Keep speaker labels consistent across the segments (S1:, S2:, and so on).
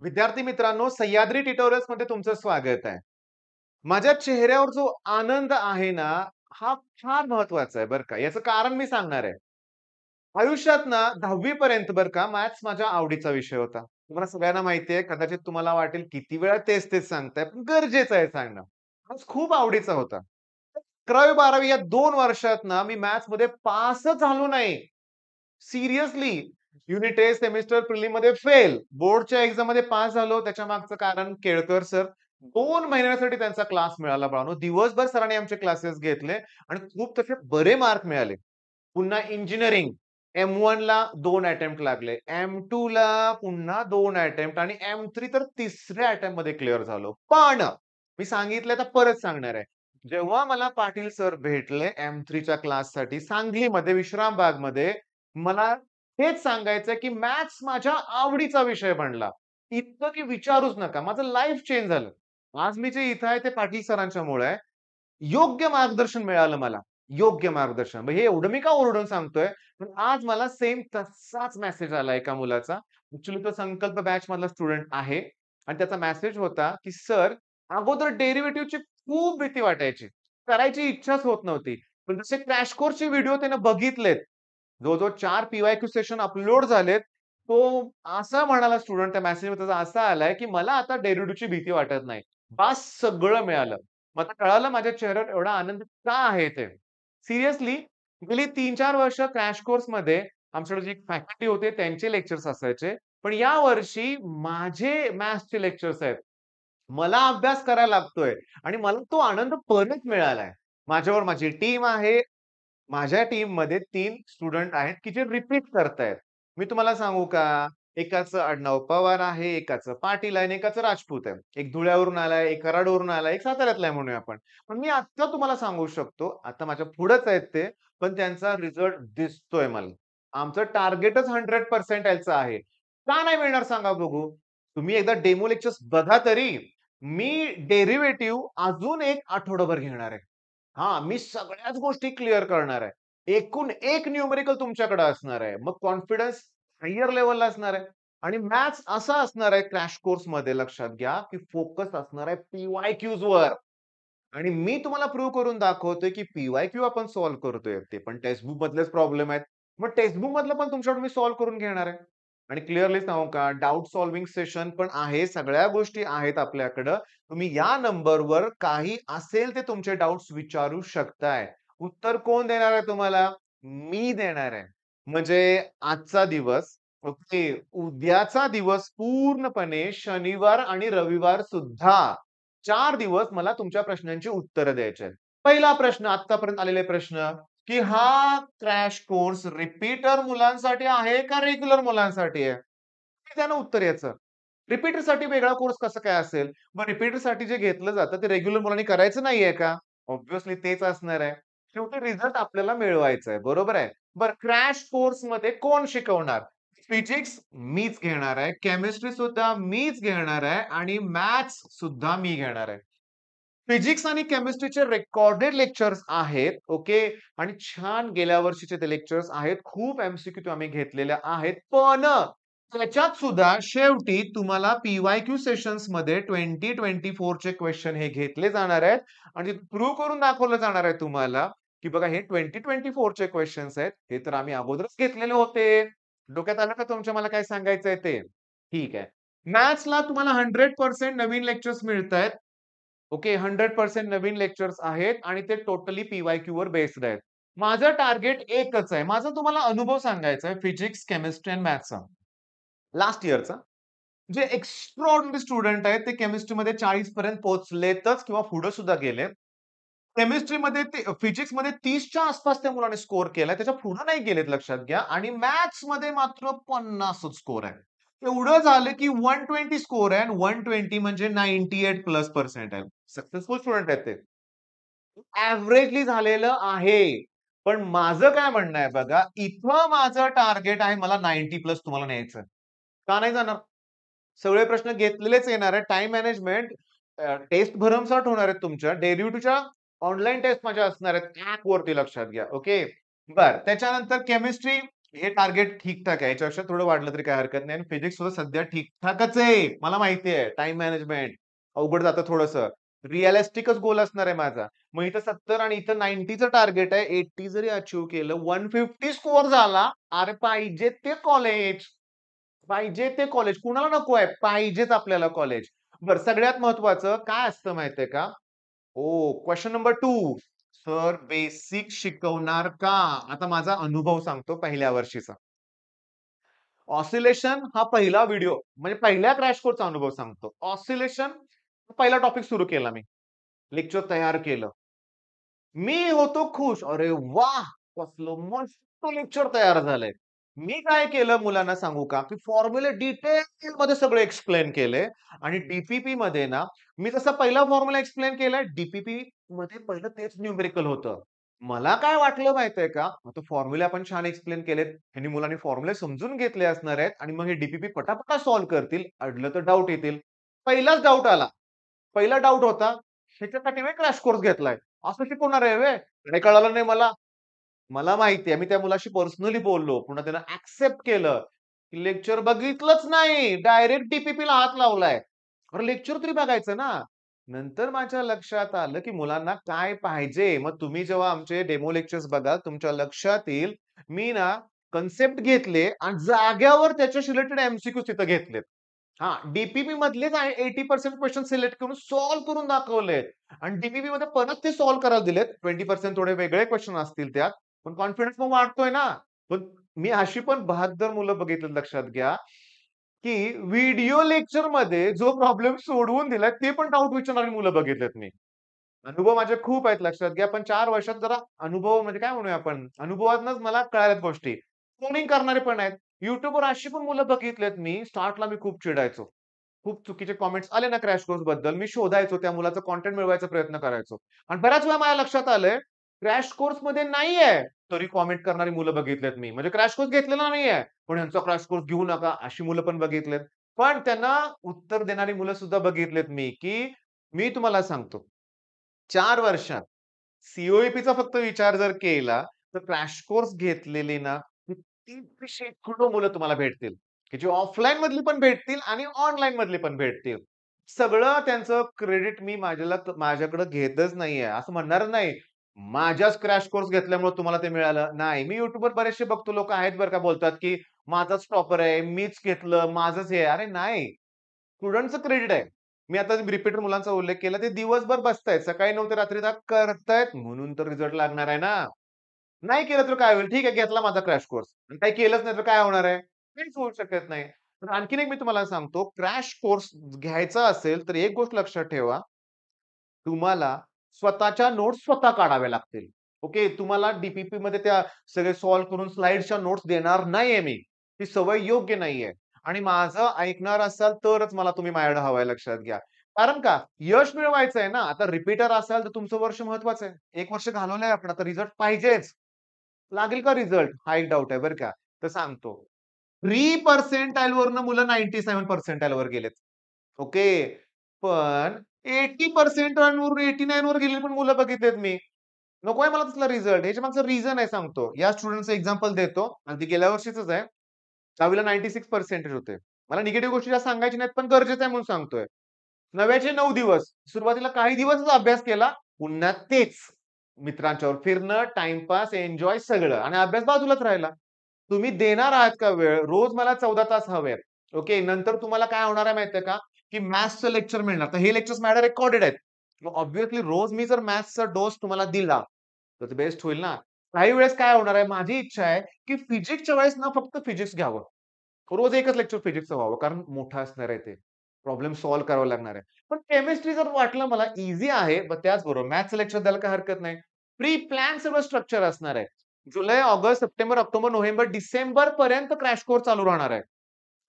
S1: विद्यार्थी मित्रांनो, सह्याद्री ट्युटोरियल्समध्ये तुमचं स्वागत आहे. माझ्या चेहऱ्यावर जो आनंद आहे ना, हा फार महत्वाचा आहे बरं का. याचं कारण मी सांगणार आहे. आयुष्यात ना 10वी पर्यंत बरं का, मॅथ्स माझ्या आवडीचा विषय होता. तुम्हाला सगळ्यांना माहिती आहे, कदाचित तुम्हाला वाटेल किती वेळा तेच-तेच सांगताय, पण गरजेचं आहे सांगणं. मॅथ्स खूप आवडीचा होता. 11वी-12वी या 2 वर्षात ना, मी मॅथ्समध्ये पासच झालो नाही. सिरियसली. युनिट टेस्ट, सेमिस्टर प्रिलिममध्ये फेल. बोर्डच्या एक्झाममध्ये पास झालो. त्याच्या मागचं कारण केळकर सर. 2 महिन्यासाठी त्यांचा क्लास मिळाला बाळांनो. दिवसभर सरांनी आमचे क्लासेस घेतले आणि खूप तसे बरे मार्क मिळाले. पुन्हा इंजिनिअरिंग. M1ला 2 अटेम्प्ट लागले. M2ला पुन्हा 2 अटेम्प्ट आणि M3 तर तिसऱ्या अटेम्प्टमध्ये क्लिअर झालो. पण मी सांगितलंय तर परत सांगणार आहे. जेव्हा मला पाटील सर भेटले M3च्या क्लाससाठी सांगलीमध्ये, विश्रामबागमध्ये, मला हेच सांगायचंय, की मॅथ्स माझ्या आवडीचा विषय बनला. इतकं की विचारूच नका. माझं लाईफ चेंज झालं. आज मी जे इथं आहे ते पाटील सरांच्यामुळे आहे. योग्य मार्गदर्शन मिळालं मला. योग्य मार्गदर्शन. मग हे एवढं मी का ओरडून सांगतोय? पण आज मला सेम तसाच मेसेज आला एका मुलाचा. ॲक्चुअली तो संकल्प बॅच मधला स्टुडंट आहे आणि त्याचा मेसेज होता, की "सर, अगोदर डेरिव्हेटिव्हची खूप भीती वाटायची. करायची इच्छाच होत नव्हती. पण जसे क्रॅश कोर्सचे व्हिडिओ त्यानं बघितलेत, जवळ-जवळ 4 पी-वाय-क्यू सेशन अपलोड झालेत. तो असा म्हणाला स्टुडंट त्या मेसेजमध्ये त्याचा असा आलाय, की "मला आता डेरिव्हेटिव्हची भीती वाटत नाही. बास सगळं मिळालं." मला कळालं माझ्या चेहऱ्यावर एवढा आनंद का आहे ते. सिरियसली गेली 3-4 वर्ष क्रॅश कोर्समध्ये आमच्याकडे जे फॅकल्टी होते त्यांचे लेक्चर्स असायचे. पण यावर्षी माझे मॅथ्सचे लेक्चर्स आहेत. मला अभ्यास करायला लागतोय आणि मला तो आनंद परत मिळालाय. माझ्यावर माझी टीम आहे. माझ्या टीममध्ये 3 स्टुडंट आहेत, की जे रिपीट करतायत. मी तुम्हाला सांगू का? एकाचं आडनाव पवार आहे, एकाचं पाटील आहे आणि एकाचं राजपूत आहे. एक धुळ्यावरून आलाय, एक कराडवरून आलाय, एक साताऱ्यातला आहे म्हणूया आपण. पण मी आत्ता तुम्हाला सांगू शकतो, आता माझ्या पुढेच आहेत ते, पण त्यांचा रिझल्ट दिसतोय मला. आमचं टार्गेटच 100% यायचं आहे. का नाही मिळणार सांगा बघू? तुम्ही एकदा डेमो लेक्चर्स बघा तरी. मी डेरिव्हेटिव्ह अजून 1 आठवडाभर घेणार आहे. हां, मी सगळ्याच गोष्टी क्लिअर करणार आहे. एकूण एक न्यूमेरिकल तुमच्याकडे असणार आहे. मग कॉन्फिडन्स हायर लेव्हलला असणार आहे. आणि मॅथ्स असा असणार आहे क्रॅश कोर्समध्ये लक्षात घ्या, की फोकस असणार आहे पी-वाय-क्यूजवर. आणि मी तुम्हाला प्रूव्ह करून दाखवतोय, की पी-वाय-क्यू आपण सॉल्व्ह करतोय. ते पण टेक्स्ट बुक मधलेच प्रॉब्लेम आहेत. मग टेक्स्ट बुक मधलं पण तुमच्याकडून मी सॉल्व्ह करून घेणार आहे. आणि क्लिअरली सांगू का, डाउट सॉल्व्हिंग सेशन पण आहे. सगळ्या गोष्टी आहेत आपल्याकडं. तुम्ही या नंबरवर काही असेल ते तुमचे डाउट्स विचारू शकताय. उत्तर कोण देणार आहे तुम्हाला? मी देणार आहे. म्हणजे आजचा दिवस, ओके, उद्याचा दिवस पूर्णपणे शनिवार आणि रविवार सुद्धा 4 दिवस मला तुमच्या प्रश्नांची उत्तरं द्यायची आहेत. पहिला प्रश्न, आत्तापर्यंत आलेले प्रश्न, की हा क्रॅश कोर्स रिपीटर मुलांसाठी आहे का रेग्युलर मुलांसाठी आहे? हे द्या ना उत्तर याचं. रिपीटरसाठी वेगळा कोर्स कसं काय असेल? मग रिपीटरसाठी जे घेतलं जातं ते रेग्युलर मुलांनी करायचं नाहीये का? ऑब्व्हियसली तेच असणार आहे. शेवटी रिझल्ट आपल्याला मिळवायचा आहे. बरोबर आहे. बरं, क्रॅश कोर्समध्ये कोण शिकवणार? फिजिक्स मीच घेणार आहे. केमिस्ट्री सुद्धा मीच घेणार आहे आणि मॅथ्स सुद्धा मी घेणार आहे. फिजिक्स आणि केमिस्ट्रीचे रेकॉर्डेड लेक्चर्स आहेत. ओके. आणि छान गेल्या वर्षीचे ते लेक्चर्स आहेत. खूप एम-सी-क्यू आम्ही घेतलेल्या आहेत. पण त्याच्यात सुद्धा शेवटी तुम्हाला पी-वाय-क्यू सेशन्समध्ये 2024 चे क्वेशन हे घेतले जाणार आहेत आणि प्रूव्ह करून दाखवलं जाणार आहे तुम्हाला, की बघा हे 2024 चे क्वेशन्स आहेत. हे तर आम्ही अगोदरच घेतलेले होते. डोक्यात आलं का तुमच्या मला काय सांगायचंय ते? ठीक आहे. मॅथ्सला तुम्हाला 100% नवीन लेक्चर्स मिळतायत. ओके, 100% नवीन लेक्चर्स आहेत आणि ते टोटली पी-वाय-क्यू वर बेस्ड आहेत. माझं टार्गेट एकच आहे. माझा तुम्हाला अनुभव सांगायचा आहे फिजिक्स, केमिस्ट्री आणि मॅथ्सचा. लास्ट इयरचा. जे एक्स्ट्राऑर्डिनरी स्टुडंट आहेत ते केमिस्ट्रीमध्ये 40 पर्यंत पोहोचलेतच किंवा पुढे सुद्धा गेलेत. केमिस्ट्रीमध्ये ते फिजिक्समध्ये 30च्या आसपास त्या मुलाने स्कोर केलाय. त्याच्या पुढे नाही गेलेत लक्षात घ्या आणि मॅथ्समध्ये मात्र 50च स्कोर आहे. एवढं झालं की 120 स्कोर आहे आणि 120 म्हणजे 98 प्लस पर्सेंटाइल. सक्सेसफुल स्टुडंट आहेत ते. एव्हरेजली झालेलं आहे. पण माझं काय म्हणणं आहे बघा, इथं माझं टार्गेट आहे मला 90 प्लस तुम्हाला न्यायचं. का नाही जाणार? सगळे प्रश्न घेतलेलेच येणार आहे. टाईम मॅनेजमेंट, टेस्ट भरमसाठ होणार आहेत तुमच्या. डेरिव्हेटिव्हच्या ऑनलाईन टेस्ट माझ्या असणार आहेत. ॲपवरती लक्षात घ्या. ओके. बरं. त्याच्यानंतर केमिस्ट्री हे टार्गेट ठीक-ठाक आहे. याच्यापेक्षा थोडं वाढलं तरी काही हरकत नाही आणि फिजिक्स सुद्धा सध्या ठीक-ठाकच आहे. मला माहिती आहे. टाईम मॅनेजमेंट अवघड जातं थोडंसं. रिअलिस्टिकच गोल असणार आहे माझा. मग इथं 70 आणि इथं 90चं टार्गेट आहे. 80 जरी अचीव्ह केलं, 150 स्कोर झाला. अरे पाहिजे ते कॉलेज. पाहिजे ते कॉलेज. कुणाला नको आहे? पाहिजेच आपल्याला कॉलेज. बरं सगळ्यात महत्त्वाचं काय असतं माहिती का? क्वेशन नंबर 2 सर बेसिक शिकवणार का? आता माझा अनुभव सांगतो पहिल्या वर्षीचा. ऑसिलेशन हा पहिला व्हिडिओ म्हणजे पहिल्या क्रॅश कोर्सचा अनुभव सांगतो. ऑसिलेशन पहिला टॉपिक सुरू केला मी. लेक्चर तयार केलं. मी होतो खुश. अरे वाह! कसलं मस्त लेक्चर तयार झालंय. मी काय केलं मुलांना सांगू का, की फॉर्म्युले डिटेलमध्ये सगळे एक्सप्लेन केले आणि डी-पी-पीमध्ये ना, मी जसा पहिला फॉर्म्युला एक्सप्लेन केलाय, डी-पी-पीमध्ये पहिलं तेच न्यूमेरिकल होतं. मला काय वाटलं माहितीये का, आता फॉर्म्युले आपण छान एक्सप्लेन केलेत. ह्यांनी मुलांनी फॉर्म्युले समजून घेतले असणार आहेत आणि मग हे डी पटापटा सॉल्व्ह करतील. अडलं तर डाउट येतील. पहिलाच डाउट आला. पहिला डाउट होता, ह्याच्यासाठी मी क्रॅश कोर्स घेतलाय. असं शिकवणार आहे व्हय? हे कळालं नाही मला. मला माहिती आहे. मी त्या मुलाशी पर्सनली बोललो. पुन्हा त्यानं एक्सेप्ट केलं. लेक्चर बघितलंच नाही. डायरेक्ट डी-पी-पीला हात लावलाय. अरे लेक्चर तरी बघायचं ना. नंतर माझ्या लक्षात आलं, की मुलांना काय पाहिजे. मग तुम्ही जेव्हा आमचे डेमो लेक्चर्स बघाल, तुमच्या लक्षात येईल, मी ना कन्सेप्ट घेतले आणि जाग्यावर त्याच्याशी रिलेटेड एम-सी-क्यू तिथं घेतलेत. हां, डी मधलेच 80% क्वेशन सिलेक्ट करून सॉल्व्ह करून दाखवलेत आणि डी-पी-पीमध्ये परत ते सॉल्व्ह करायला दिलेत. 20% थोडे वेगळे क्वेशन असतील त्यात. पण कॉन्फिडन्स मग वाढतोय ना. पण मी अशी पण 72 मुलं बघितली लक्षात घ्या, की व्हिडिओ लेक्चरमध्ये जो प्रॉब्लेम सोडवून दिलाय, ते पण डाउट विचारणारी मुलं बघितलेत मी. अनुभव माझे खूप आहेत लक्षात घ्या. पण 4 वर्षात जरा अनुभव म्हणजे काय म्हणूया आपण, अनुभवातनच मला कळाल्यात गोष्टी. कोडिंग करणारे पण आहेत. YouTubeवर अशी पण मुलं बघितलेत मी, स्टार्टला मी खूप चिडायचो. खूप चुकीचे कमेंट्स आले ना क्रॅश कोर्सबद्दल, मी शोधायचो त्या मुलाचं कंटेंट मिळवायचा प्रयत्न करायचो. आणि बऱ्याच वेळा माझ्या लक्षात आलंय, क्रॅश कोर्समध्ये नाहीये, तरी कमेंट करणारी मुलं बघितलेत मी. म्हणजे क्रॅश कोर्स घेतलेला नाहीये, पण ह्यांचा क्रॅश कोर्स घेऊ नका, अशी मुलं पण बघितलेत. पण त्यांना उत्तर देणारी मुलं सुद्धा बघितलेत मी, की मी तुम्हाला सांगतो 4 वर्षात सी-ओ-ई-पीचा फक्त विचार जर केला, तर क्रॅश कोर्स घेतलेली ना, किती शेकडो मुलं तुम्हाला भेटतील, की जे ऑफलाईन मधली पण भेटतील आणि ऑनलाईन मधली पण भेटतील. सगळं त्यांचं क्रेडिट मी माझ्याकडे घेतच नाहीये. असं म्हणणार नाही, माझ्याच क्रॅश कोर्स घेतल्यामुळे तुम्हाला ते मिळालं. नाही, मी YouTubeवर बरेचसे बघतो लोकं आहेत बरं का बोलतात, की माझाच टॉपर आहे, मीच घेतलं, माझंच हे आहे. अरे नाही, स्टुडंटचं क्रेडिट आहे. मी आता रिपीटर मुलांचा उल्लेख केला. ते दिवसभर बसतायत. सकाळी 9 ते रात्री 10 करतायत म्हणून तर रिझल्ट लागणार आहे ना. नाही केलं तर काय होईल? ठीक आहे, घेतला माझा क्रॅश कोर्स. आणि काही केलंच नाही तर काय होणार आहे? काहीच होऊ शकत नाही. तर आणखीन एक मी तुम्हाला सांगतो, क्रॅश कोर्स घ्यायचा असेल तर एक गोष्ट लक्षात ठेवा, तुम्हाला स्वतःच्या नोट्स स्वतः काढाव्या लागतील. ओके. तुम्हाला डी-पी-पीमध्ये त्या सगळे सॉल्व्ह करून स्लाईड्सच्या नोट्स देणार नाहीये मी. ती सवय योग्य नाहीये. आणि माझं ऐकणार असाल तरच मला तुम्ही माझ्याकडे हवाय लक्षात घ्या. कारण का? यश मिळवायचं आहे ना. आता रिपीटर असाल तर तुमचं वर्ष महत्वाचं आहे. 1 वर्ष घालवलंय आपण आता रिझल्ट पाहिजेच. लागेल का रिझल्ट? हा एक डाउट आहे बरं का. तर सांगतो. प्री पर्सेंटाइल वरनं मुलं 97 पर्सेंटाइल वर गेलेत. ओके. पण 80% वरून 89 वर गेलेली पण मुलं बघितलेत मी. नकोय मला तसला रिझल्ट. ह्याच्या मागचं रिझन आहे सांगतो. या स्टुडंटचं एक्झाम्पल देतो. अगदी गेल्या वर्षीचंच आहे. 10वी 96% होते. मला निगेटिव्ह गोष्टी जास्त सांगायच्या नाहीत, पण गरजेचं आहे म्हणून सांगतोय. 9चे 9 दिवस. सुरुवातीला काही दिवसच अभ्यास केला. पुन्हा तेच. मित्रांच्यावर फिरणं, टाईमपास, एन्जॉय सगळं आणि अभ्यास बाजूलाच राहिला. तुम्ही देणार आहात का वेळ? रोज मला 14 तास हवेत. ओके. नंतर तुम्हाला काय होणार आहे माहिती का? की मॅथ्सचं लेक्चर मिळणार. तर हे लेक्चर्स माझ्याकडे रेकॉर्डेड आहेत. मग ऑब्व्हियसली रोज मी जर मॅथ्सचा डोस तुम्हाला दिला, तर बेस्ट होईल ना. काही वेळेस काय होणार आहे, माझी इच्छा आहे, की फिजिक्सच्या वेळेस ना फक्त फिजिक्स घ्यावं. रोज एकच लेक्चर फिजिक्सचं व्हावं, कारण मोठं असणार आहे ते. प्रॉब्लेम सॉल्व्ह करावा लागणार आहे. पण केमिस्ट्री जर वाटलं मला ईझी आहे, पण त्याचबरोबर मॅथ्सचं लेक्चर द्यायला काही हरकत नाही. प्री प्लॅन सगळं स्ट्रक्चर असणार आहे. जुलै, ऑगस्ट, सप्टेंबर, ऑक्टोबर, नोव्हेंबर, डिसेंबरपर्यंत क्रॅश कोर्स चालू राहणार आहे.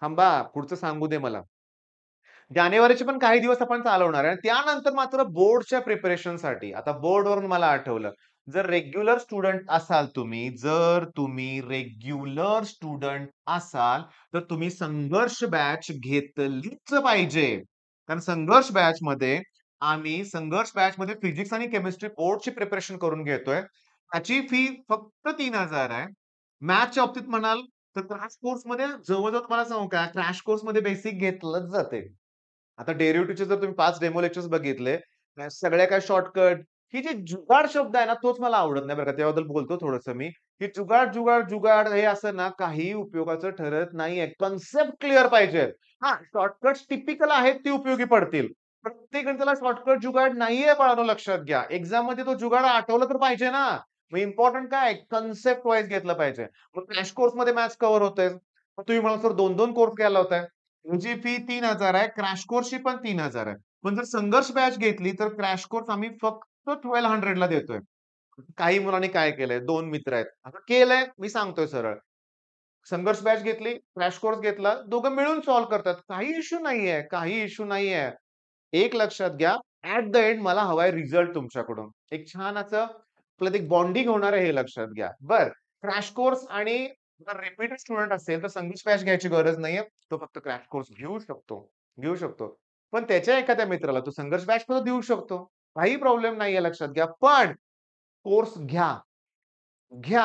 S1: थांबा, पुढचं सांगू दे मला. जानेवारीचे पण काही दिवस आपण चालवणार आहे आणि त्यानंतर मात्र बोर्डच्या प्रिपरेशनसाठी. आता बोर्डवरून मला आठवलं, जर तुम्ही रेग्युलर स्टुडंट असाल, तर तुम्ही संघर्ष बॅच घेतलीच पाहिजे. कारण संघर्ष बॅचमध्ये फिजिक्स आणि केमिस्ट्री बोर्डची प्रिपरेशन करून घेतोय. त्याची फी फक्त 3,000 आहे. मॅथ्सच्या बाबतीत म्हणाल, तर क्रॅश कोर्समध्ये जवळ-जवळ तुम्हाला सांगू का, क्रॅश कोर्समध्ये बेसिक घेतलंच जाते. आता डेरिव्हेटिव्हचे जर तुम्ही 5 डेमो लेक्चर्स बघितले, सगळे काही शॉर्टकट ही जी जुगाड शब्द आहे ना, तोच मला आवडत नाही बरं का. त्याबद्दल बोलतो थोडंसं मी, की जुगाड, जुगाड, जुगाड हे असं ना काहीही उपयोगाचं ठरत नाहीये. कन्सेप्ट क्लिअर पाहिजे. हां, शॉर्टकट्स टिपिकल आहेत ती उपयोगी पडतील. प्रत्येक गणिताला शॉर्टकट जुगाड नाहीये बाळांनो लक्षात घ्या. एक्झाममध्ये तो जुगाड आठवला तर पाहिजे ना. मग इम्पोर्टंट काय कन्सेप्ट वाईज घेतलं पाहिजे. मग क्रॅश कोर्समध्ये मॅथ्स कव्हर होतंय. मग तुम्ही म्हणाल सर 2-2 कोर्स घ्यायला लावताय. तुमची फी 3,000 आहे. क्रॅश कोर्सची पण 3,000 आहे. पण जर संघर्ष बॅच घेतली तर क्रॅश कोर्स आम्ही फक्त 1200 ला देतोय. काही मुलांनी काय केलंय, 2 मित्र आहेत. आता केलंय, मी सांगतोय सरळ. संघर्ष बॅच घेतली, क्रॅश कोर्स घेतला, दोघं मिळून सॉल्व्ह करतात. काही इश्यू नाहीये, काही इश्यू नाहीये. एक लक्षात घ्या, ॲट द एंड मला हवाय रिझल्ट तुमच्याकडून. एक छान असं आपल्यात एक बॉन्डिंग होणार आहे हे लक्षात घ्या. बरं, क्रॅश कोर्स आणि जर रिपीटेड स्टुडंट असेल तर संघर्ष बॅच घ्यायची गरज नाहीये. तो फक्त क्रॅश कोर्स घेऊ शकतो, घेऊ शकतो. पण त्याच्या एखाद्या मित्राला तो संघर्ष बॅच सुद्धा देऊ शकतो. काही प्रॉब्लेम नाहीये लक्षात घ्या. पण कोर्स घ्या. घ्या,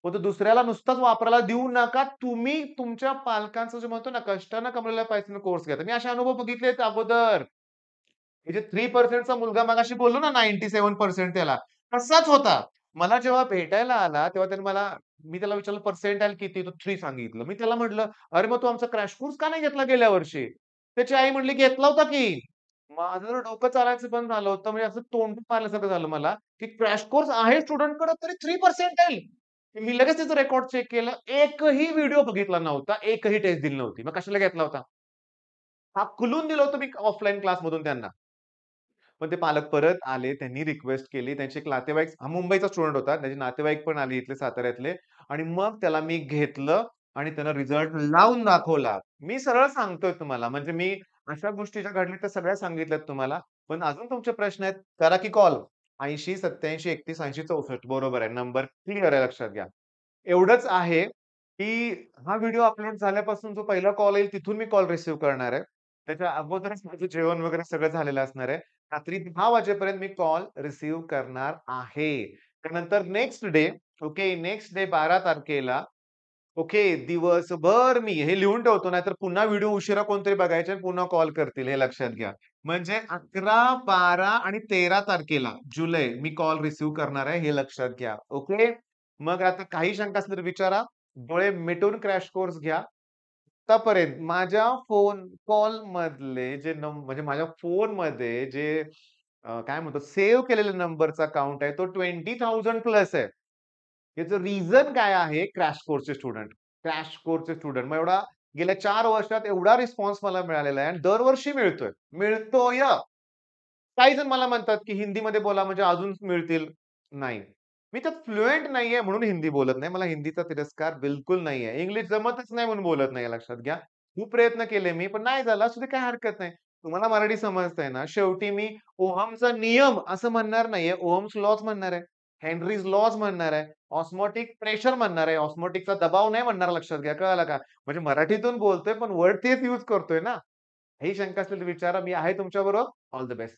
S1: पण तो दुसऱ्याला नुसताच वापरायला देऊ नका. तुम्ही तुमच्या पालकांचं जे म्हणतो ना, कष्टानं कमवलेल्या पैशाने कोर्स घ्या. मी असे अनुभव बघितलेत अगोदर. हे जे 3% चा मुलगा मगाशी बोललो ना 97% त्याला, तसाच होता. मला जेव्हा भेटायला आला, तेव्हा त्याने मी त्याला विचारलं पर्सेंटाइल किती? तो 3 सांगितलं. मी त्याला म्हटलं, "अरे, मग तू आमचा क्रॅश कोर्स का नाही घेतला गेल्या वर्षी?" त्याची आई म्हटली, "घेतला होता की." माझं तर डोकं चालायचं बंद झालं होतं. म्हणजे असं तोंड मारल्यासारखं झालं मला, की क्रॅश कोर्स आहे स्टुडंटकडे तरी 3% मी लगेच त्याचं रेकॉर्ड चेक केलं. एकही व्हिडिओ बघितला नव्हता. एकही टेस्ट दिली नव्हती. मग कशाला घेतला होता? हाकलून दिलं होतं मी ऑफलाईन क्लासमधून त्यांना. पण ते पालक परत आले. त्यांनी रिक्वेस्ट केली. त्यांचे एक नातेवाईक हा मुंबईचा स्टुडंट होता. त्याचे नातेवाईक पण आले इथले साताऱ्यातले आणि मग त्याला मी घेतलं आणि त्यानं रिझल्ट लावून दाखवला. मी सरळ सांगतोय तुम्हाला म्हणजे मी अशा गोष्टी ज्या घडल्या त्या सगळ्या सांगितल्यात तुम्हाला. पण अजून तुमचे प्रश्न आहेत, करा की कॉल. 80 87 31 80 64 बरोबर आहे. नंबर क्लिअर आहे लक्षात घ्या. एवढंच आहे, की हा व्हिडिओ अपलोड झाल्यापासून जो पहिला कॉल येईल तिथून मी कॉल रिसीव्ह करणार आहे. त्याच्या अगोदरच माझं जेवण वगैरे सगळं झालेलं असणार आहे. रात्री 10 वाजेपर्यंत मी कॉल रिसीव्ह करणार आहे. त्यानंतर next day, okay, next day 12 तारखेला, ओके, दिवसभर मी हे लिहून ठेवतो, नाहीतर पुन्हा व्हिडिओ उशिरा कोणतरी बघायचे आणि पुन्हा कॉल करतील हे लक्षात घ्या. म्हणजे 11, 12 आणि 13 तारखेला जुलै मी कॉल रिसीव्ह करणार आहे हे लक्षात घ्या. ओके. मग आता काही शंका असतील तर विचारा. डोळे मिटून क्रॅश कोर्स घ्या. आतापर्यंत माझ्या फोन कॉलमधले जे म्हणजे माझ्या फोनमध्ये जे काय म्हणतो सेव्ह केलेल्या नंबरचा काउंट आहे तो 20,000 प्लस आहे. याचं रिझन काय आहे? क्रॅश कोर्सचे स्टुडंट. क्रॅश कोर्सचे स्टुडंट. मग गेल्या 4 वर्षात एवढा रिस्पॉन्स मला मिळालेला आहे आणि दरवर्षी मिळतोय. मिळतोय. काही जण मला म्हणतात, की हिंदीमध्ये बोला म्हणजे अजून मिळतील. नाही. मी त्यात फ्लुएंट नाहीये म्हणून हिंदी बोलत नाही. मला हिंदीचा तिरस्कार बिलकुल नाहीये. इंग्लिश जमतच नाही म्हणून बोलत नाही लक्षात घ्या. खूप प्रयत्न केले मी, पण नाही झालं. असू दे काही हरकत नाही. तुम्हाला मराठी समजतंय ना. शेवटी मी ओहमचा नियम असं म्हणणार नाहीये. ओहम्स लॉज म्हणणार आहे. हेनरीज लॉज म्हणणार आहे. ऑस्मोटिक प्रेशर म्हणणार आहे. ऑस्मोटिकचा दबाव नाही म्हणणार लक्षात घ्या. कळालं का? म्हणजे मराठीतून बोलतोय पण वर्ड तेच यूज करतोय ना. काही शंका असतील तर विचारा. मी आहे तुमच्याबरोबर. All the best.